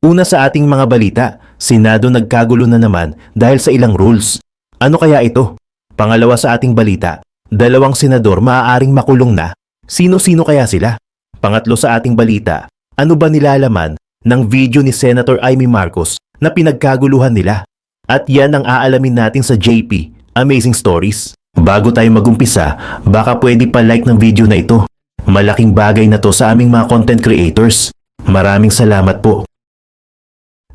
Una sa ating mga balita, Senado nagkagulo na naman dahil sa ilang rules. Ano kaya ito? Pangalawa sa ating balita, dalawang senador maaaring makulong na. Sino-sino kaya sila? Pangatlo sa ating balita, ano ba nilalaman ng video ni Senator Amy Marcos na pinagkaguluhan nila? At yan ang aalamin natin sa JP Amazing Stories. Bago tayo magumpisa, baka pwede pa like ng video na ito. Malaking bagay na to sa aming mga content creators. Maraming salamat po.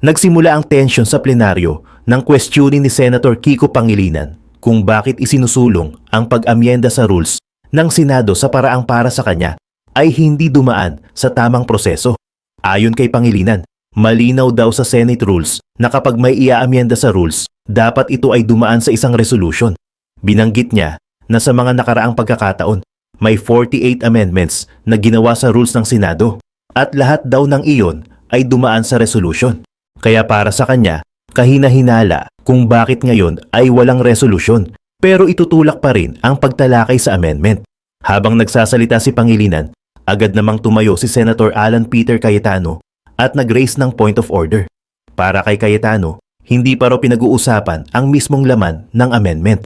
Nagsimula ang tensyon sa plenaryo ng questioning ni Senator Kiko Pangilinan kung bakit isinusulong ang pag-amyenda sa rules ng Senado sa paraang para sa kanya ay hindi dumaan sa tamang proseso. Ayon kay Pangilinan, malinaw daw sa Senate rules na kapag may iaamyenda sa rules, dapat ito ay dumaan sa isang resolution. Binanggit niya na sa mga nakaraang pagkakataon, may 48 amendments na ginawa sa rules ng Senado at lahat daw ng iyon ay dumaan sa resolution. Kaya para sa kanya, kahina-hinala kung bakit ngayon ay walang resolusyon pero itutulak pa rin ang pagtalakay sa amendment. Habang nagsasalita si Pangilinan, agad namang tumayo si Senator Alan Peter Cayetano at nag-raise ng point of order. Para kay Cayetano, hindi pa raw pinag-uusapan ang mismong laman ng amendment.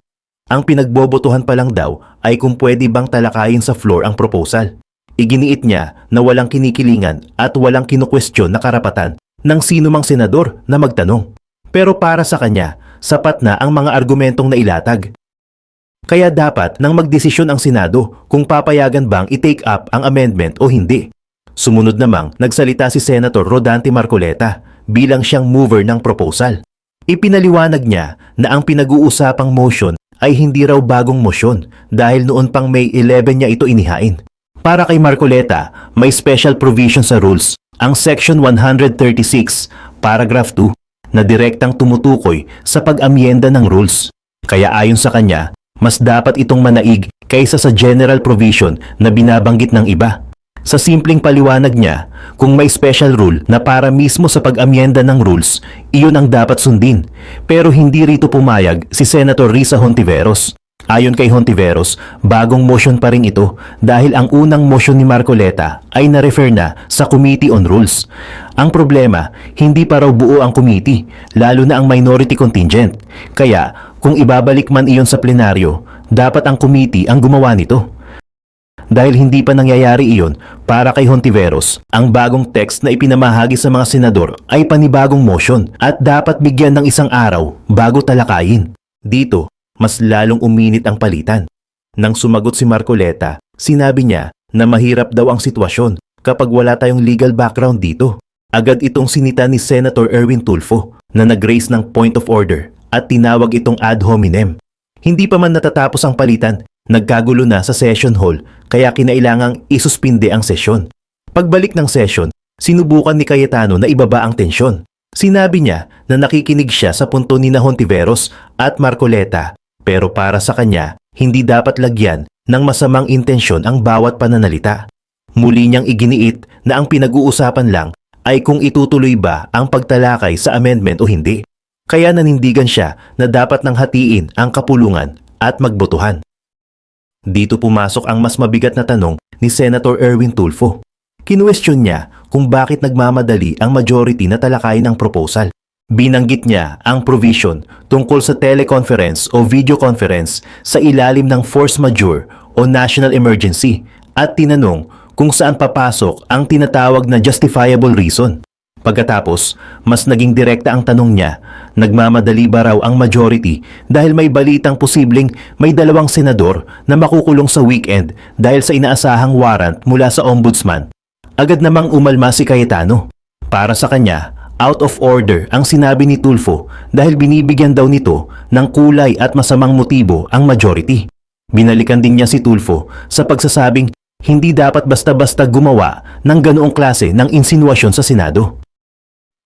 Ang pinagbobotohan pa lang daw ay kung pwede bang talakayin sa floor ang proposal. Iginiit niya na walang kinikilingan at walang kinukwestiyon na karapatan ng sino mang senador na magtanong. Pero para sa kanya, sapat na ang mga argumentong nailatag. Kaya dapat nang magdesisyon ang Senado kung papayagan bang i-take up ang amendment o hindi. Sumunod namang nagsalita si Senator Rodante Marcoleta bilang siyang mover ng proposal. Ipinaliwanag niya na ang pinag-uusapang motion ay hindi raw bagong motion dahil noon pang May 11 niya ito inihain. Para kay Marcoleta, may special provision sa rules, ang Section 136, Paragraph 2, na direktang tumutukoy sa pag-amyenda ng rules. Kaya ayon sa kanya, mas dapat itong manaig kaysa sa general provision na binabanggit ng iba. Sa simpleng paliwanag niya, kung may special rule na para mismo sa pag-amyenda ng rules, iyon ang dapat sundin. Pero hindi rito pumayag si Senator Risa Hontiveros. Ayon kay Hontiveros, bagong motion pa rin ito dahil ang unang motion ni Marcoleta ay na-refer na sa Committee on Rules. Ang problema, hindi pa raw buo ang committee, lalo na ang minority contingent. Kaya, kung ibabalik man iyon sa plenaryo, dapat ang committee ang gumawa nito. Dahil hindi pa nangyayari iyon, para kay Hontiveros, ang bagong text na ipinamahagi sa mga senador ay panibagong motion at dapat bigyan ng isang araw bago talakayin. Dito, mas lalong uminit ang palitan. Nang sumagot si Marcoleta, sinabi niya na mahirap daw ang sitwasyon kapag wala tayong legal background dito. Agad itong sinita ni Senator Erwin Tulfo na nag-raise ng point of order at tinawag itong ad hominem. Hindi pa man natatapos ang palitan, nagkagulo na sa session hall kaya kinailangang isuspinde ang sesyon. Pagbalik ng session, sinubukan ni Cayetano na ibaba ang tensyon. Sinabi niya na nakikinig siya sa punto ni Hontiveros at Marcoleta. Pero para sa kanya, hindi dapat lagyan ng masamang intensyon ang bawat pananalita. Muli niyang iginiit na ang pinag-uusapan lang ay kung itutuloy ba ang pagtalakay sa amendment o hindi. Kaya nanindigan siya na dapat nang hatiin ang kapulungan at magbotohan. Dito pumasok ang mas mabigat na tanong ni Senator Erwin Tulfo. Kinuwestiyon niya kung bakit nagmamadali ang majority na talakayin ang proposal. Binanggit niya ang provision tungkol sa teleconference o video conference sa ilalim ng force majeure o national emergency at tinanong kung saan papasok ang tinatawag na justifiable reason. Pagkatapos, mas naging direkta ang tanong niya, nagmamadali ba raw ang majority dahil may balitang posibleng may dalawang senador na makukulong sa weekend dahil sa inaasahang warrant mula sa ombudsman. Agad namang umalma si Cayetano. Para sa kanya, out of order ang sinabi ni Tulfo dahil binibigyan daw nito ng kulay at masamang motibo ang majority. Binalikan din niya si Tulfo sa pagsasabing hindi dapat basta-basta gumawa ng ganoong klase ng insinuasyon sa Senado.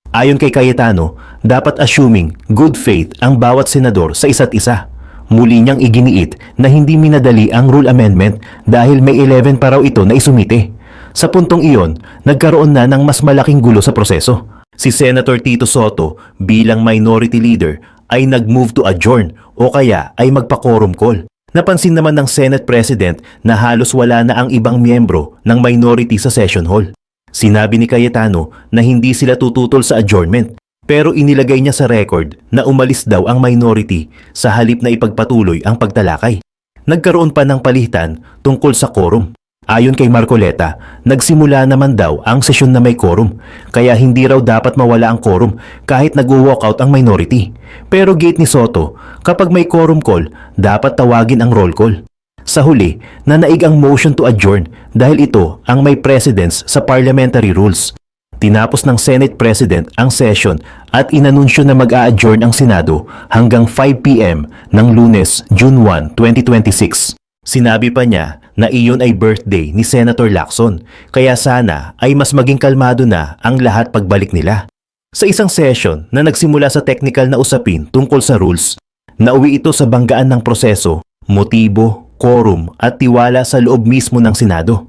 Ayon kay Cayetano, dapat assuming good faith ang bawat senador sa isa't isa. Muli niyang iginiit na hindi minadali ang rule amendment dahil may 11 pa raw ito na isumite. Sa puntong iyon, nagkaroon na ng mas malaking gulo sa proseso. Si Senator Tito Soto bilang minority leader ay nag-move to adjourn o kaya ay magpa-quorum call. Napansin naman ng Senate President na halos wala na ang ibang miyembro ng minority sa session hall. Sinabi ni Cayetano na hindi sila tututol sa adjournment, pero inilagay niya sa record na umalis daw ang minority sa halip na ipagpatuloy ang pagtalakay. Nagkaroon pa ng palitan tungkol sa quorum. Ayon kay Marcoleta, nagsimula naman daw ang sesyon na may quorum, kaya hindi raw dapat mawala ang quorum kahit nag-walkout ang minority. Pero gate ni Soto, kapag may quorum call, dapat tawagin ang roll call. Sa huli, nanaig ang motion to adjourn dahil ito ang may precedence sa parliamentary rules. Tinapos ng Senate President ang session at inanunsyo na mag-a-adjourn ang Senado hanggang 5 p.m. ng Lunes, June 1, 2026. Sinabi pa niya na iyon ay birthday ni Senator Lacson, kaya sana ay mas maging kalmado na ang lahat pagbalik nila. Sa isang session na nagsimula sa technical na usapin tungkol sa rules, nauwi ito sa banggaan ng proseso, motibo, quorum at tiwala sa loob mismo ng Senado.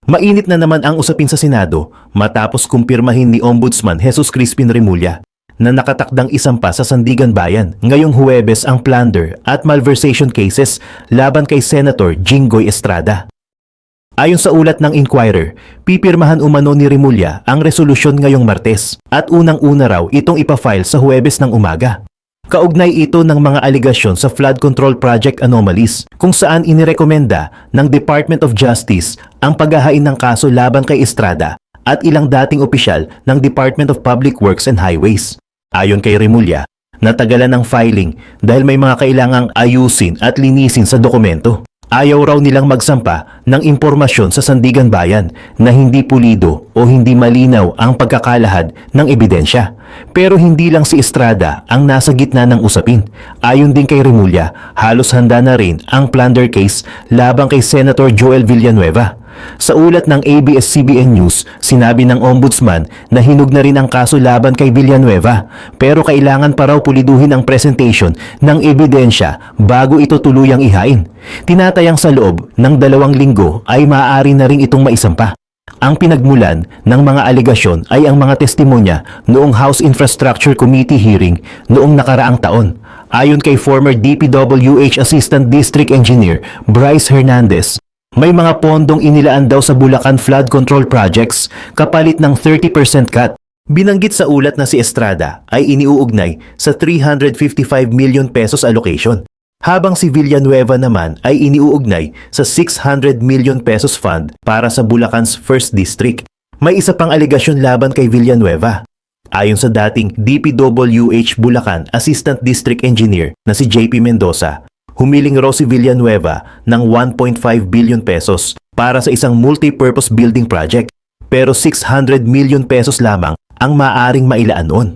Mainit na naman ang usapin sa Senado matapos kumpirmahin ni Ombudsman Jesus Crispin Remulla na nakatakdang isampa sa Sandigan Bayan ngayong Huwebes ang plunder at malversation cases laban kay Senator Jinggoy Estrada. Ayon sa ulat ng Inquirer, pipirmahan umano ni Remulla ang resolusyon ngayong Martes at unang-una raw itong ipafile sa Huwebes ng umaga. Kaugnay ito ng mga aligasyon sa flood control project anomalies kung saan inirekomenda ng Department of Justice ang paghahain ng kaso laban kay Estrada at ilang dating opisyal ng Department of Public Works and Highways. Ayon kay Remulla, natagalan ng filing dahil may mga kailangang ayusin at linisin sa dokumento. Ayaw raw nilang magsampa ng impormasyon sa Sandigan Bayan na hindi pulido o hindi malinaw ang pagkakalahad ng ebidensya. Pero hindi lang si Estrada ang nasa gitna ng usapin. Ayon din kay Remulla, halos handa na rin ang plunder case laban kay Senator Joel Villanueva. Sa ulat ng ABS-CBN News, sinabi ng Ombudsman na hinug na rin ang kaso laban kay Villanueva pero kailangan pa raw puliduhin ang presentation ng ebidensya bago ito tuluyang ihain. Tinatayang sa loob ng 2 linggo ay maaari na rin itong maisampa. Ang pinagmulan ng mga aligasyon ay ang mga testimonya noong House Infrastructure Committee hearing noong nakaraang taon. Ayon kay former DPWH Assistant District Engineer Bryce Hernandez, may mga pondong inilaan daw sa Bulacan flood control projects kapalit ng 30% cut. Binanggit sa ulat na si Estrada ay iniuugnay sa 355 million pesos allocation, habang si Villanueva naman ay iniuugnay sa 600 million pesos fund para sa Bulacan's 1st District. May isa pang aligasyon laban kay Villanueva. Ayon sa dating DPWH Bulacan Assistant District Engineer na si JP Mendoza, humiling raw si Villanueva ng 1.5 billion pesos para sa isang multi-purpose building project, pero 600 million pesos lamang ang maaring mailaan noon.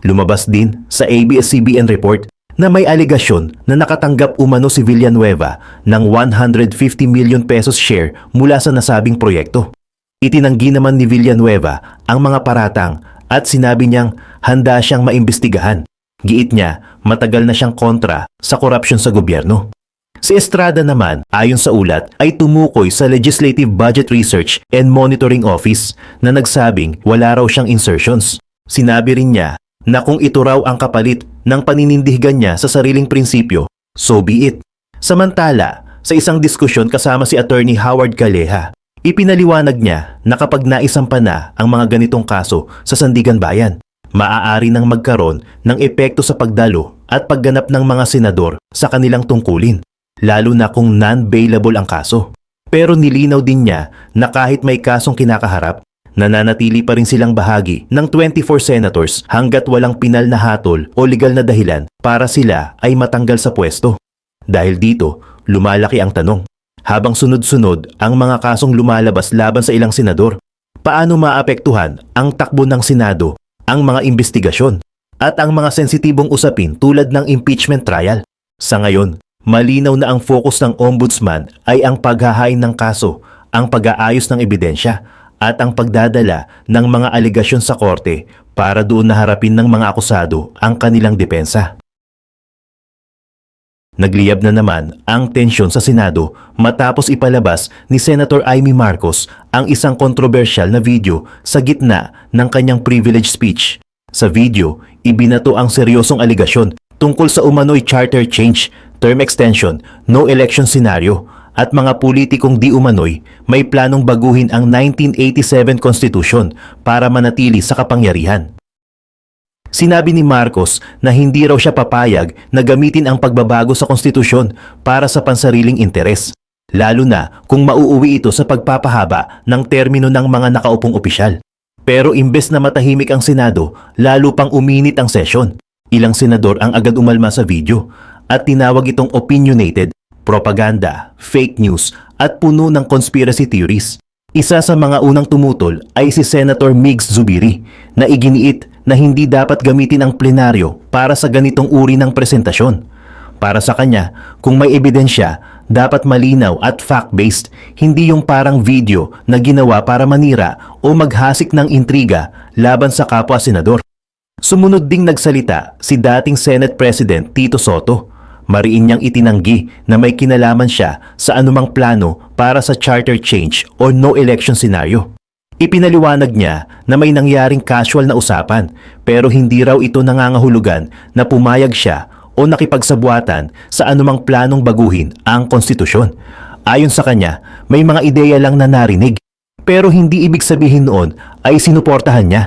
Lumabas din sa ABS-CBN report na may aligasyon na nakatanggap umano si Villanueva ng 150 million pesos share mula sa nasabing proyekto. Itinanggi naman ni Villanueva ang mga paratang at sinabi niyang handa siyang maimbestigahan. Giit niya, matagal na siyang kontra sa korupsyon sa gobyerno. Si Estrada naman, ayon sa ulat, ay tumukoy sa Legislative Budget Research and Monitoring Office na nagsabing wala raw siyang insertions. Sinabi rin niya na kung ito raw ang kapalit ng paninindigan niya sa sariling prinsipyo, so be it. Samantala, sa isang diskusyon kasama si Attorney Howard Calleja, ipinaliwanag niya na kapag naisampa na ang mga ganitong kaso sa Sandigan Bayan, maaari nang magkaroon ng epekto sa pagdalo at pagganap ng mga senador sa kanilang tungkulin, lalo na kung non-bailable ang kaso. Pero nilinaw din niya na kahit may kasong kinakaharap, nananatili pa rin silang bahagi ng 24 senators hanggat walang pinal na hatol o legal na dahilan para sila ay matanggal sa pwesto. Dahil dito, lumalaki ang tanong. Habang sunod-sunod ang mga kasong lumalabas laban sa ilang senador, paano maapektuhan ang takbo ng Senado ang mga investigasyon at ang mga sensitibong usapin tulad ng impeachment trial? Sa ngayon, malinaw na ang focus ng Ombudsman ay ang paghahain ng kaso, ang pag-aayos ng ebidensya at ang pagdadala ng mga aligasyon sa korte para doon na harapin ng mga akusado ang kanilang depensa. Nagliyab na naman ang tensyon sa Senado matapos ipalabas ni Senator Amy Marcos ang isang kontrobersyal na video sa gitna ng kanyang privilege speech. Sa video, ibinato ang seryosong aligasyon tungkol sa umano'y charter change, term extension, no election scenario at mga politikong di umano'y may planong baguhin ang 1987 Constitution para manatili sa kapangyarihan. Sinabi ni Marcos na hindi raw siya papayag na gamitin ang pagbabago sa konstitusyon para sa pansariling interes, lalo na kung mauuwi ito sa pagpapahaba ng termino ng mga nakaupong opisyal. Pero imbes na matahimik ang Senado, lalo pang uminit ang sesyon. Ilang senador ang agad umalma sa video at tinawag itong opinionated, propaganda, fake news at puno ng conspiracy theories. Isa sa mga unang tumutol ay si Senator Migs Zubiri na iginiit na hindi dapat gamitin ang plenaryo para sa ganitong uri ng presentasyon. Para sa kanya, kung may ebidensya, dapat malinaw at fact-based, hindi yung parang video na ginawa para manira o maghasik ng intriga laban sa kapwa senador. Sumunod ding nagsalita si dating Senate President Tito Soto. Mariin niyang itinanggi na may kinalaman siya sa anumang plano para sa charter change o no election scenario. Ipinaliwanag niya na may nangyaring casual na usapan pero hindi raw ito nangangahulugan na pumayag siya o nakipagsabuatan sa anumang planong baguhin ang konstitusyon. Ayon sa kanya, may mga ideya lang na narinig pero hindi ibig sabihin noon ay sinuportahan niya.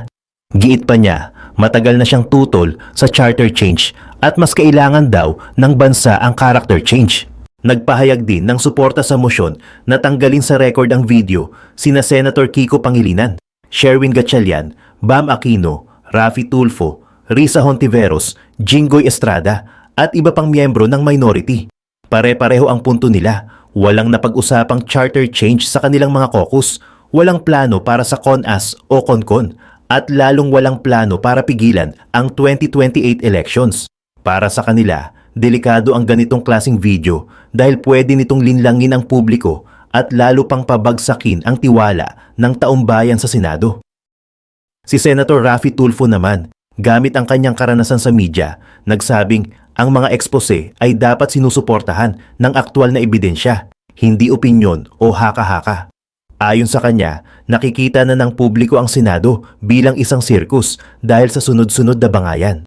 Giit pa niya, matagal na siyang tutol sa charter change at mas kailangan daw ng bansa ang character change. Nagpahayag din ng suporta sa motion na tanggalin sa record ang video sina Senator Kiko Pangilinan, Sherwin Gatchalian, Bam Aquino, Raffy Tulfo, Risa Hontiveros, Jinggoy Estrada at iba pang miyembro ng minority. Pare-pareho ang punto nila, walang napag-usapang charter change sa kanilang mga caucus, walang plano para sa CONAS o CONCON, at lalong walang plano para pigilan ang 2028 elections. Para sa kanila, delikado ang ganitong klaseng video dahil pwede nitong linlangin ang publiko at lalo pang pabagsakin ang tiwala ng taumbayan sa Senado. Si Senator Raffy Tulfo naman, gamit ang kanyang karanasan sa media, nagsabing ang mga expose ay dapat sinusuportahan ng aktwal na ebidensya, hindi opinyon o haka-haka. Ayon sa kanya, nakikita na ng publiko ang Senado bilang isang sirkus dahil sa sunod-sunod na bangayan.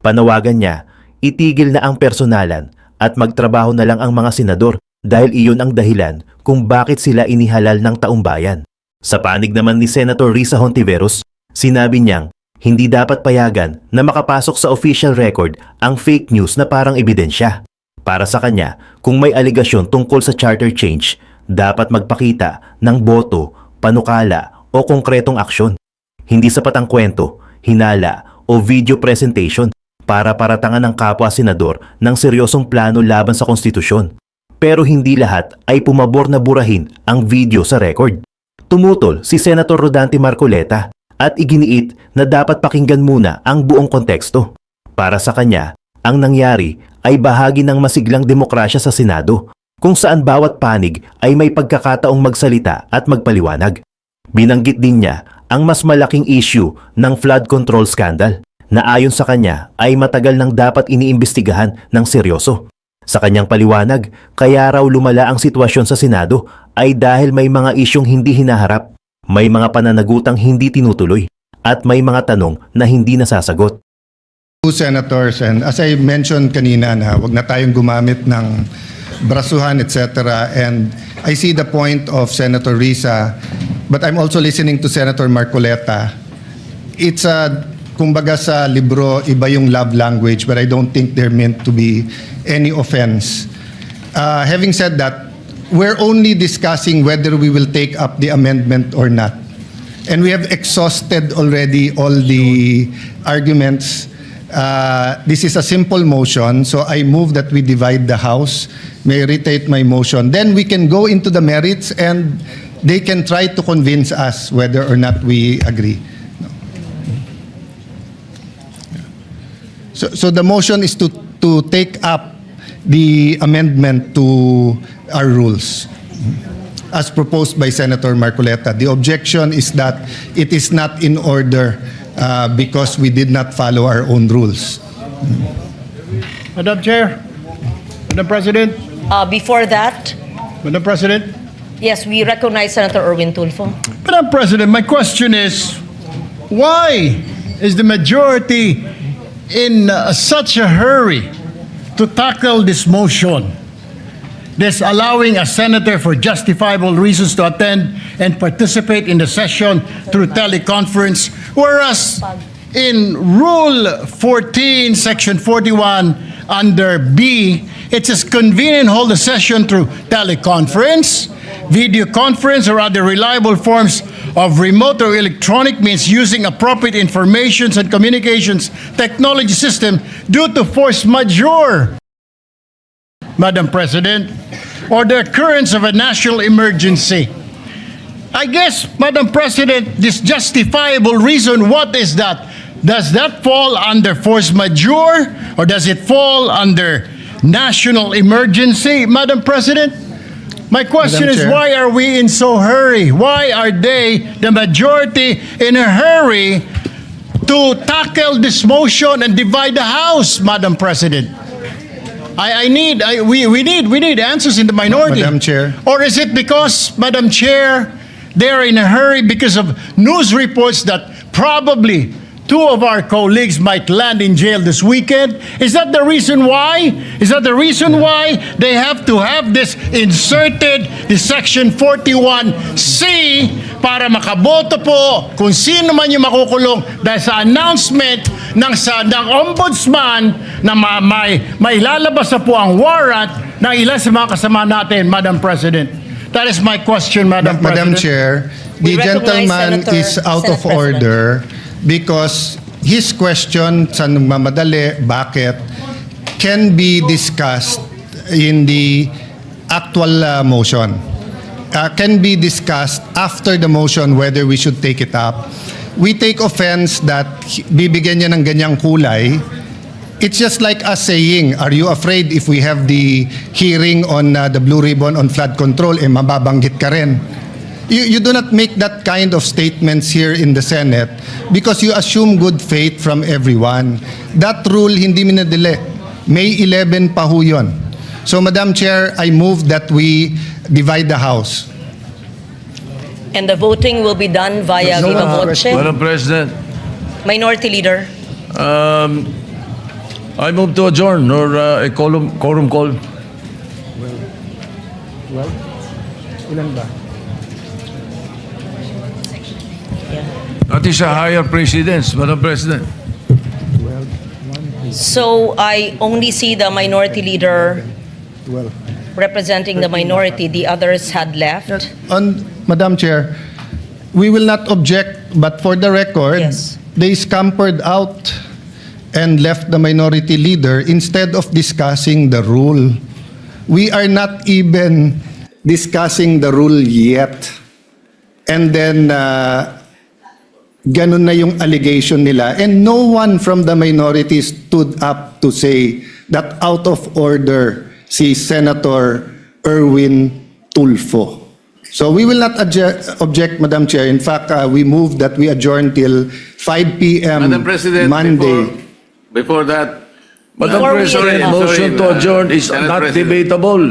Panawagan niya, itigil na ang personalan at magtrabaho na lang ang mga senador dahil iyon ang dahilan kung bakit sila inihalal ng taumbayan. Sa panig naman ni Senator Risa Hontiveros, sinabi niyang hindi dapat payagan na makapasok sa official record ang fake news na parang ebidensya. Para sa kanya, kung may aligasyon tungkol sa charter change, dapat magpakita ng boto, panukala o konkretong aksyon. Hindi sapat ang kwento, hinala o video presentation para paratangan ng kapwa senador ng seryosong plano laban sa konstitusyon. Pero hindi lahat ay pumabor na burahin ang video sa record. Tumutol si Senator Rodante Marcoleta at iginiit na dapat pakinggan muna ang buong konteksto. Para sa kanya, ang nangyari ay bahagi ng masiglang demokrasya sa Senado kung saan bawat panig ay may pagkakataong magsalita at magpaliwanag. Binanggit din niya ang mas malaking issue ng flood control scandal na ayon sa kanya ay matagal nang dapat iniimbestigahan ng seryoso. Sa kanyang paliwanag, kaya raw lumala ang sitwasyon sa Senado ay dahil may mga isyong hindi hinaharap, may mga pananagutang hindi tinutuloy, at may mga tanong na hindi nasasagot. Senators, and as I mentioned kanina na wag na tayong gumamit ng brasuhan, etc. And I see the point of Senator Risa, but I'm also listening to Senator Marcoleta. It's kumbaga sa libro, iba yung love language, but I don't think they're meant to be any offense. Having said that, we're only discussing whether we will take up the amendment or not. And we have exhausted already all the arguments. This is a simple motion, so I move that we divide the House. May I reiterate my motion. Then we can go into the merits and they can try to convince us whether or not we agree. So the motion is to take up the amendment to our rules as proposed by Senator Marcoleta. The objection is that it is not in order because we did not follow our own rules. Madam Chair, Madam President, Before that, Madam President, yes, we recognize Senator Erwin Tulfo. Madam President, my question is, why is the majority in such a hurry to tackle this motion? disallowing a senator for justifiable reasons to attend and participate in the session through teleconference, whereas in Rule 14, Section 41, under B, it says convene and hold a session through teleconference, video conference, or other reliable forms of remote or electronic means using appropriate informations and communications technology system due to force majeure, Madam President, or the occurrence of a national emergency. I guess, Madam President, this justifiable reason, what is that? Does that fall under force majeure or does it fall under national emergency, Madam President? My question Madam is, Chair. why are we in so hurry? Why are they, the majority, in a hurry to tackle this motion and divide the House, Madam President? We need answers in the minority. Madam Chair. Or is it because, Madam Chair, they're in a hurry because of news reports that probably two of our colleagues might land in jail this weekend? Is that the reason why? Is that the reason why they have to have this inserted, the Section 41C, para makaboto po kung sino man yung makukulong dahil sa announcement ng ombudsman na may lalabas na po ang warrant ng ilan sa mga kasama natin, Madam President? That is my question, Madam Madam President. Chair, the We recognize gentleman Senator- is out of Senate order because his question sa nagmamadali, bakit, can be discussed in the actual motion. Can be discussed after the motion whether we should take it up. We take offense that bibigyan niya ng ganyang kulay. It's just like us saying, are you afraid if we have the hearing on the Blue Ribbon on flood control, mababanggit ka rin? You do not make that kind of statements here in the Senate because you assume good faith from everyone. That rule hindi minadali. May 11 pa ho yun. So Madam Chair, I move that we divide the House. And the voting will be done via viva voce. Madam President, Minority Leader. I move to adjourn or a quorum call. That is a higher precedence, Madam President. So I only see the Minority Leader representing the minority. The others had left. Madam Chair, we will not object, but for the record, Yes. they scampered out and left the minority leader instead of discussing the rule. We are not even discussing the rule yet. And then, ganun na yung allegation nila. And no one from the minority stood up to say that out of order si Senator Erwin Tulfo. So we will not object, Madam Chair. In fact, we move that we adjourn till 5 p.m. Madam President, Monday. before that, Madam Before we President, adjourn. motion to adjourn is Senate not President. debatable.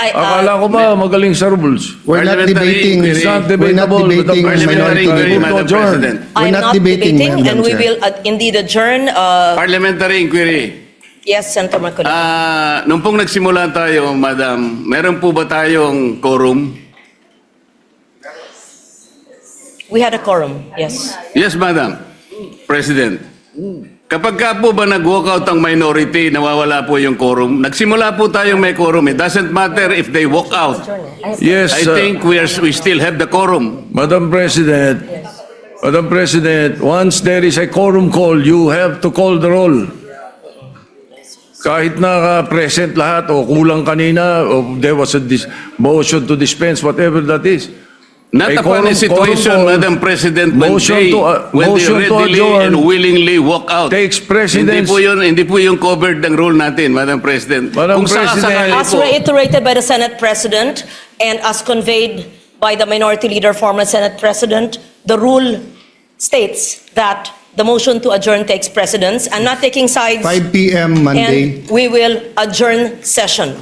Akala ko ba magaling sa rules? We're not Parliamentary debating. inquiry. It's not We're not debatable, debating Madam President. minority Parliamentary inquiry, Move to Madam adjourn. President. We're I'm not not debating, debating, Madam and we Chair. will indeed adjourn. Parliamentary inquiry. Yes, Senator Marcoleta. Nung pong nagsimula tayo, Madam, meron po ba tayong quorum? We had a quorum, yes. Yes, Madam President. Kapag ka po ba nag-walkout ang minority, nawawala po yung quorum. Nagsimula po tayong may quorum. It doesn't matter if they walk out. Yes, I think we still have the quorum. Madam President, once there is a quorum call, you have to call the roll. Kahit present lahat o kulang kanina o there was a motion to dispense, whatever that is. Not A upon a quorum situation, call, Madam President, when motion they, to- when they motion to readily adjourn and willingly walk out. takes precedence. Hindi po yung covered ng rule natin, Madam President. Madam Kung sakasakali President. As po, reiterated by the Senate President and as conveyed by the Minority Leader, former Senate President, the rule states that the motion to adjourn takes precedence. I'm not taking sides. 5 p.m. Monday. And we will adjourn session.